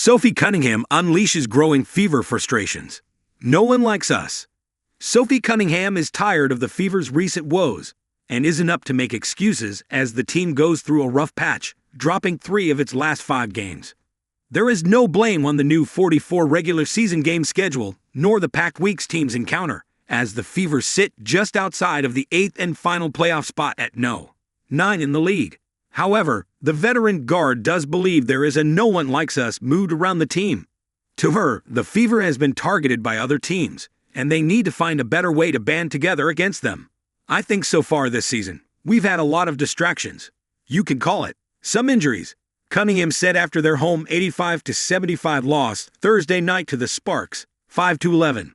Sophie Cunningham unleashes growing fever frustrations. No one likes us. Sophie Cunningham is tired of the Fever's recent woes and isn't up to make excuses as the team goes through a rough patch, dropping 3 of its last 5 games. There is no blame on the new 44 regular season game schedule, nor the packed weeks teams encounter, as the Fever sit just outside of the 8th and final playoff spot at 9 in the league. However, the veteran guard does believe there is a no one likes us mood around the team. To her, the Fever has been targeted by other teams, and they need to find a better way to band together against them. I think so far this season, we've had a lot of distractions. You can call it some injuries, Cunningham said after their home 85-75 loss Thursday night to the Sparks, 5-11.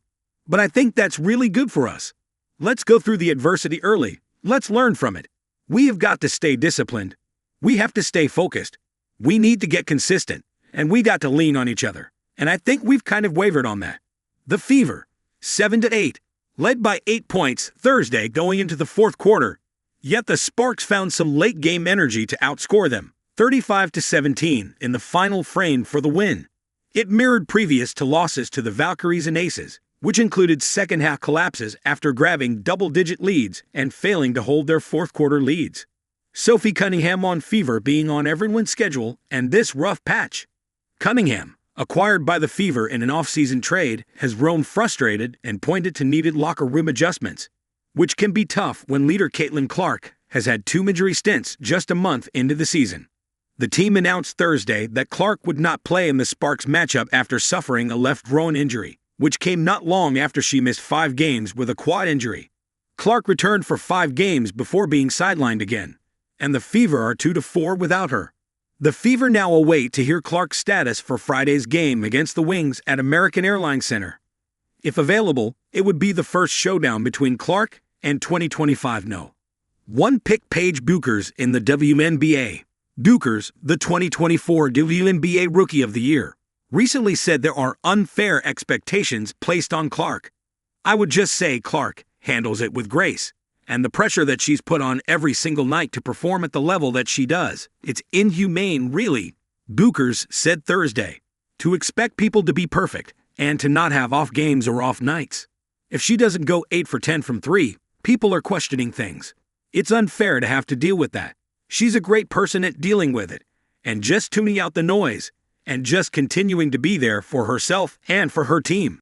But I think that's really good for us. Let's go through the adversity early. Let's learn from it. We have got to stay disciplined. We have to stay focused. We need to get consistent, and we got to lean on each other. And I think we've kind of wavered on that. The Fever, 7-8, led by 8 points Thursday going into the fourth quarter. Yet the Sparks found some late-game energy to outscore them, 35-17 in the final frame for the win. It mirrored previous to losses to the Valkyries and Aces, which included second-half collapses after grabbing double-digit leads and failing to hold their fourth-quarter leads. Sophie Cunningham on Fever being on everyone's schedule and this rough patch. Cunningham, acquired by the Fever in an off-season trade, has grown frustrated and pointed to needed locker room adjustments, which can be tough when leader Caitlin Clark has had 2 injury stints just a month into the season. The team announced Thursday that Clark would not play in the Sparks matchup after suffering a left groin injury, which came not long after she missed 5 games with a quad injury. Clark returned for 5 games before being sidelined again, and the Fever are 2-4 without her. The Fever now await to hear Clark's status for Friday's game against the Wings at American Airlines Center. If available, it would be the first showdown between Clark and 2025 1-pick Paige Bueckers in the WNBA. Bueckers, the 2024 WNBA Rookie of the Year, recently said there are unfair expectations placed on Clark. I would just say Clark handles it with grace. And the pressure that she's put on every single night to perform at the level that she does, it's inhumane, really, Bueckers said Thursday. To expect people to be perfect and to not have off games or off nights. If she doesn't go 8 for 10 from 3, people are questioning things. It's unfair to have to deal with that. She's a great person at dealing with it, and just tuning out the noise, and just continuing to be there for herself and for her team.